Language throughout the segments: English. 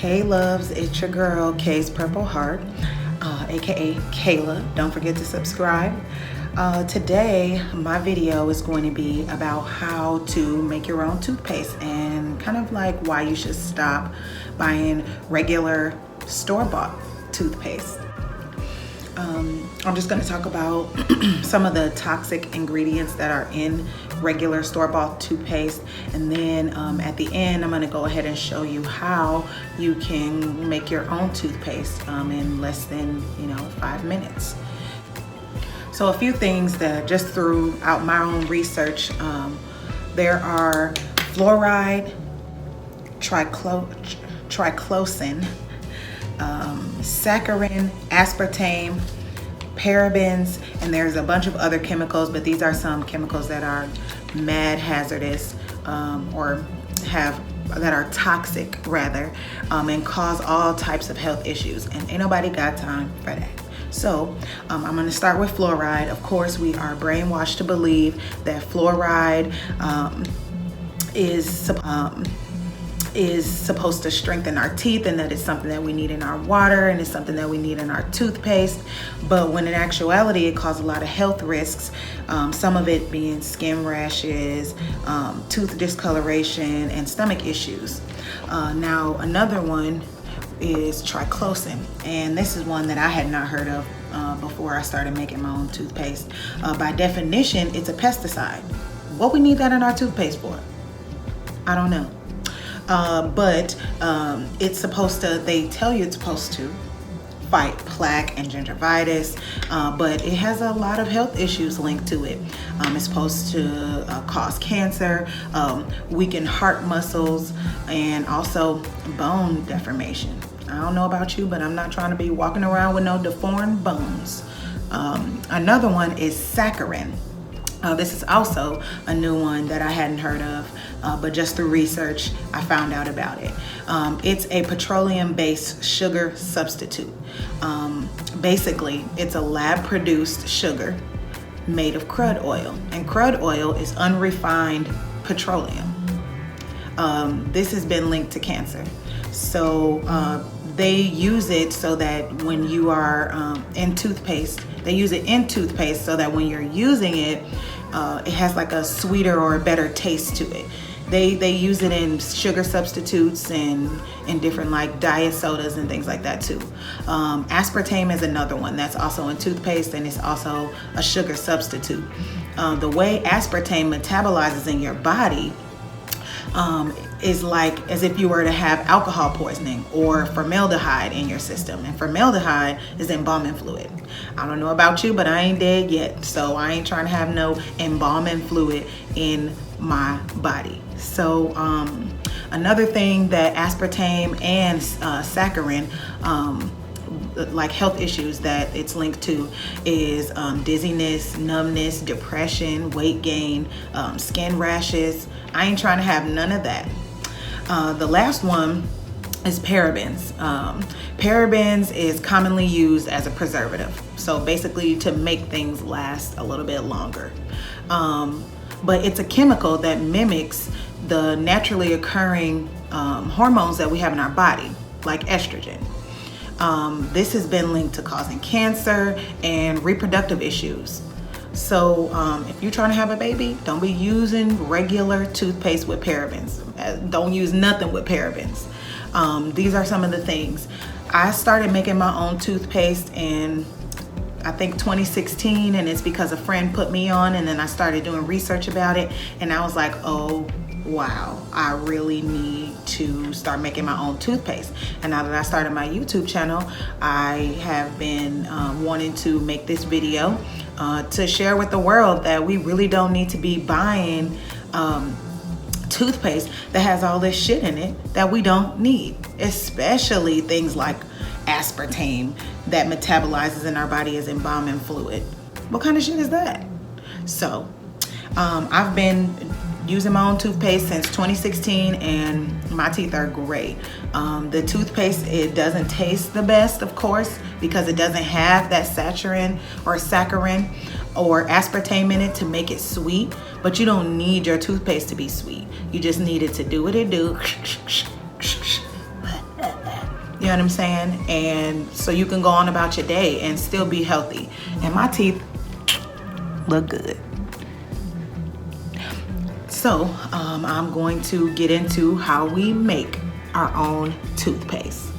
Hey loves, it's your girl Kay's Purple Heart, aka Kayla. Don't forget to subscribe. Today my video is going to be about how to make your own toothpaste and kind of like why you should stop buying regular store-bought toothpaste. I'm just going to talk about some of the toxic ingredients that are in regular store-bought toothpaste, and then at the end I'm going to go ahead and show you how you can make your own toothpaste in less than 5 minutes. So a few things that just throughout my own research, there are fluoride, triclosan, saccharin, aspartame, parabens, and there's a bunch of other chemicals, but these are some chemicals that are mad hazardous or that are toxic rather, and cause all types of health issues, and ain't nobody got time for that. So I'm going to start with fluoride. Of course, we are brainwashed to believe that fluoride is supposed to strengthen our teeth, and that it's something that we need in our water, and it's something that we need in our toothpaste. But when in actuality it causes a lot of health risks, some of it being skin rashes, tooth discoloration, and stomach issues. Now another one is triclosan, and this is one that I had not heard of before I started making my own toothpaste. By definition, it's a pesticide. What we need that in our toothpaste for? I don't know. But it's supposed to, they tell you it's supposed to fight plaque and gingivitis, but it has a lot of health issues linked to it. It's supposed to cause cancer, weaken heart muscles, and also bone deformation. I don't know about you, but I'm not trying to be walking around with no deformed bones. Another one is saccharin. This is also a new one that I hadn't heard of, but just through research, I found out about it. It's a petroleum-based sugar substitute. Basically, it's a lab-produced sugar made of crud oil, and crud oil is unrefined petroleum. This has been linked to cancer. So they use it so that when you are in toothpaste, they use it in toothpaste so that when you're using it, it has like a sweeter or a better taste to it. They use it in sugar substitutes and in different like diet sodas and things like that too. Aspartame is another one that's also in toothpaste, and it's also a sugar substitute. The way aspartame metabolizes in your body is like as if you were to have alcohol poisoning or formaldehyde in your system, and formaldehyde is embalming fluid. I don't know about you, but I ain't dead yet, so I ain't trying to have no embalming fluid in my body. So another thing that aspartame and saccharin, like health issues that it's linked to, is dizziness, numbness, depression, weight gain, skin rashes. I ain't trying to have none of that. The last one is parabens. Parabens is commonly used as a preservative, so basically to make things last a little bit longer. But it's a chemical that mimics the naturally occurring hormones that we have in our body, like estrogen. This has been linked to causing cancer and reproductive issues. So if you're trying to have a baby, don't be using regular toothpaste with parabens. Don't use nothing with parabens. These are some of the things. I started making my own toothpaste in I think 2016, and it's because a friend put me on, and then I started doing research about it, and I was like, oh wow, I really need to start making my own toothpaste. And now that I started my YouTube channel, I have been wanting to make this video to share with the world that we really don't need to be buying toothpaste that has all this shit in it that we don't need, especially things like aspartame that metabolizes in our body as embalming fluid. What kind of shit is that? So I've been using my own toothpaste since 2016, and my teeth are great. The toothpaste, it doesn't taste the best, of course, because it doesn't have that saccharin or aspartame in it to make it sweet, but you don't need your toothpaste to be sweet. You just need it to do what it do. You know what I'm saying? And so you can go on about your day and still be healthy. And my teeth look good. So I'm going to get into how we make our own toothpaste.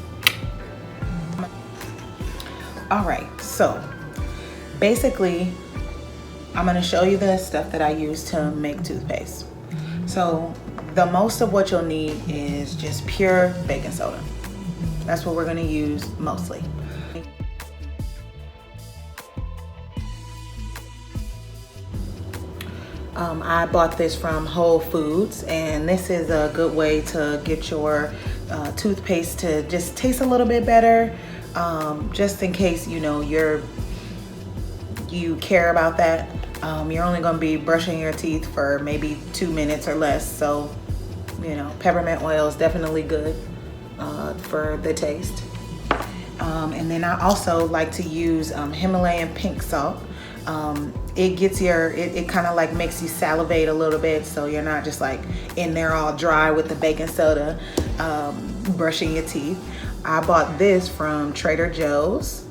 All right, so basically I'm going to show you the stuff that I use to make toothpaste. So the most of what you'll need is just pure baking soda. That's what we're going to use mostly. I bought this from Whole Foods, and this is a good way to get your toothpaste to just taste a little bit better, just in case you care about that. You're only going to be brushing your teeth for maybe 2 minutes or less, so peppermint oil is definitely good for the taste. And then I also like to use Himalayan pink salt. It gets it kind of like makes you salivate a little bit, so you're not just like in there all dry with the baking soda brushing your teeth. I bought this from Trader Joe's.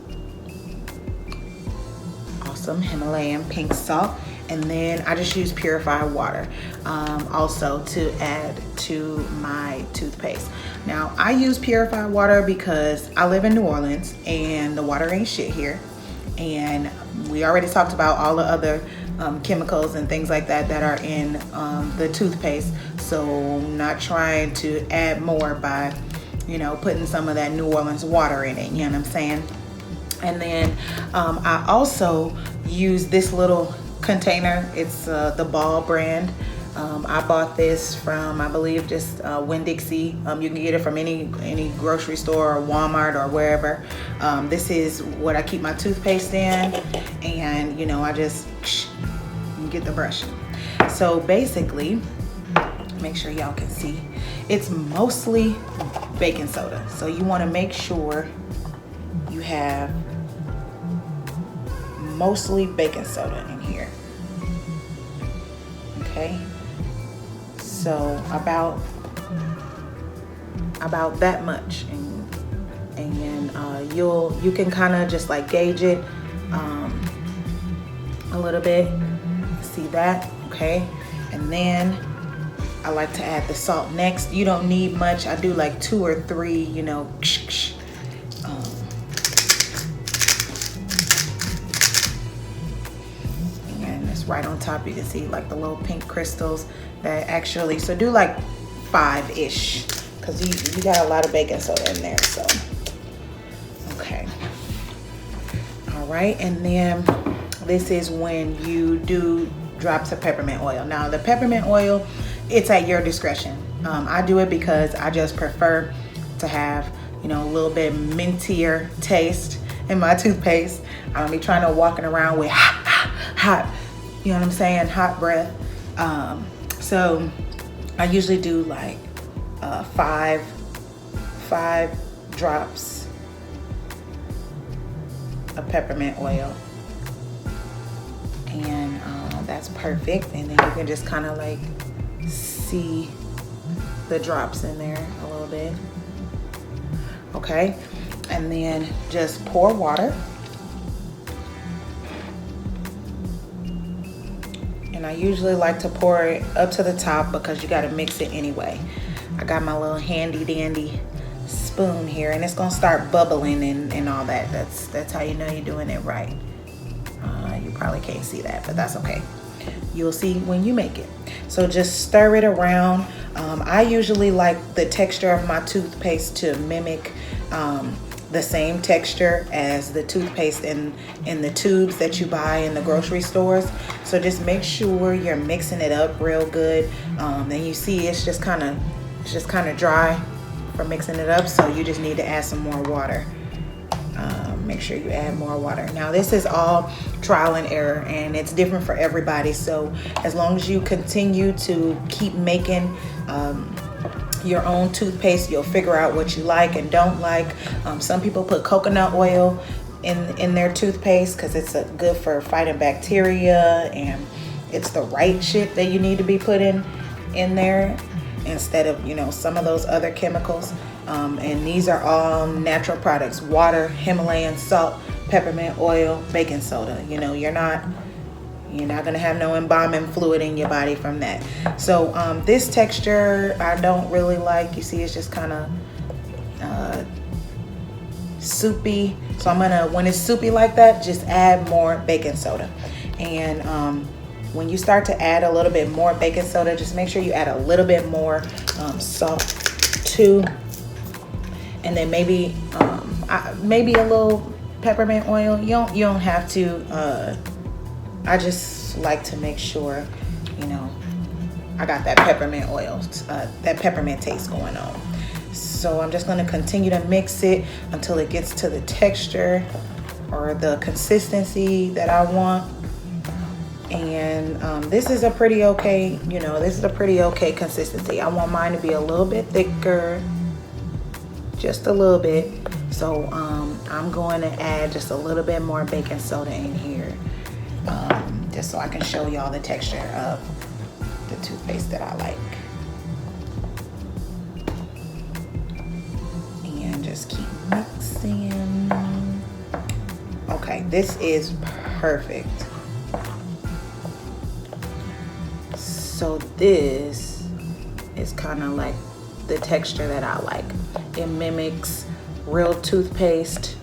Awesome Himalayan pink salt. And then I just use purified water also to add to my toothpaste. Now I use purified water because I live in New Orleans and the water ain't shit here. And we already talked about all the other chemicals and things like that that are in the toothpaste. So I'm not trying to add more by, putting some of that New Orleans water in it. You know what I'm saying? And then I also use this little container. It's the Ball brand. I bought this from, I believe, just Winn-Dixie. You can get it from any grocery store or Walmart or wherever. This is what I keep my toothpaste in, and I just get the brushing. So basically, make sure y'all can see, it's mostly baking soda. So you want to make sure you have mostly baking soda in here. Okay, so about that much, and you can kind of just like gauge it a little bit. See that? Okay, and then I like to add the salt next. You don't need much. I do like 2 or 3, and it's right on top. You can see like the little pink crystals that actually, so do like 5-ish, because you got a lot of baking soda in there. So okay, all right, and then this is when you do drops of peppermint oil. Now the peppermint oil, it's at your discretion. I do it because I just prefer to have a little bit mintier taste in my toothpaste. I don't be trying to walking around with hot, you know what I'm saying, hot breath. So I usually do like 5 drops of peppermint oil, and that's perfect. And then you can just kind of like see the drops in there a little bit. Okay, and then just pour water. And I usually like to pour it up to the top because you got to mix it anyway. I got my little handy dandy spoon here, and it's gonna start bubbling and all that. That's how you know you're doing it right. You probably can't see that, but that's okay. You'll see when you make it. So just stir it around. I usually like the texture of my toothpaste to mimic the same texture as the toothpaste in the tubes that you buy in the grocery stores. So just make sure you're mixing it up real good. Then you see it's just kind of dry from mixing it up, so you just need to add some more water. Make sure you add more water. Now this is all trial and error, and it's different for everybody. So as long as you continue to keep making your own toothpaste, you'll figure out what you like and don't like. Some people put coconut oil in their toothpaste because it's good for fighting bacteria, and it's the right shit that you need to be putting in there instead of some of those other chemicals. And these are all natural products: water, Himalayan salt, peppermint oil, baking soda. You know, you're not gonna have no embalming fluid in your body from that. So this texture I don't really like. You see, it's just kind of soupy. So I'm gonna, when it's soupy like that, just add more baking soda. And when you start to add a little bit more baking soda, just make sure you add a little bit more salt too. And then maybe a little peppermint oil. You don't have to. I just like to make sure, you know, I got that peppermint oil, that peppermint taste going on. So I'm just going to continue to mix it until it gets to the texture or the consistency that I want. And this is a pretty okay, you know, this is a pretty okay consistency. I want mine to be a little bit thicker, just a little bit. So I'm going to add just a little bit more baking soda in here, just so I can show y'all the texture of the toothpaste that I like. And just keep mixing. Okay, this is perfect. So this is kind of like the texture that I like. It mimics real toothpaste.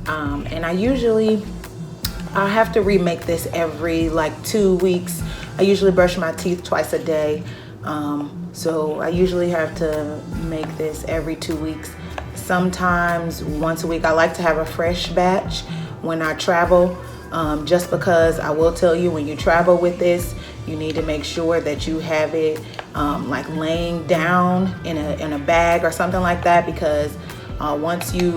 And I have to remake this every like 2 weeks. I usually brush my teeth twice a day. So I usually have to make this every 2 weeks. Sometimes once a week. I like to have a fresh batch when I travel. Just because I will tell you, when you travel with this, you need to make sure that you have it like laying down in a bag or something like that, because once you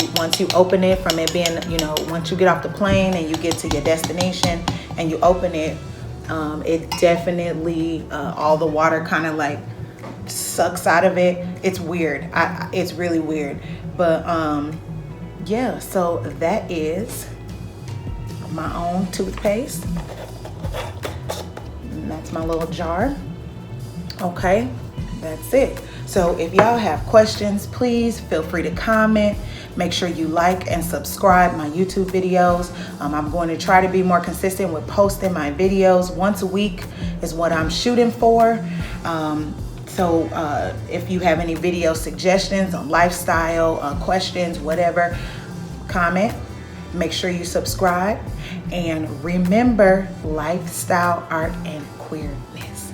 open it from it being, you know, once you get off the plane and you get to your destination and you open it, it definitely all the water kind of like sucks out of it. It's weird. It's really weird. But yeah, so that is my own toothpaste. And that's my little jar. Okay, that's it. So if y'all have questions, please feel free to comment. Make sure you like and subscribe my YouTube videos. I'm going to try to be more consistent with posting my videos. Once a week is what I'm shooting for. So if you have any video suggestions on lifestyle, questions, whatever, comment. Make sure you subscribe. And remember, lifestyle, art, and queerness.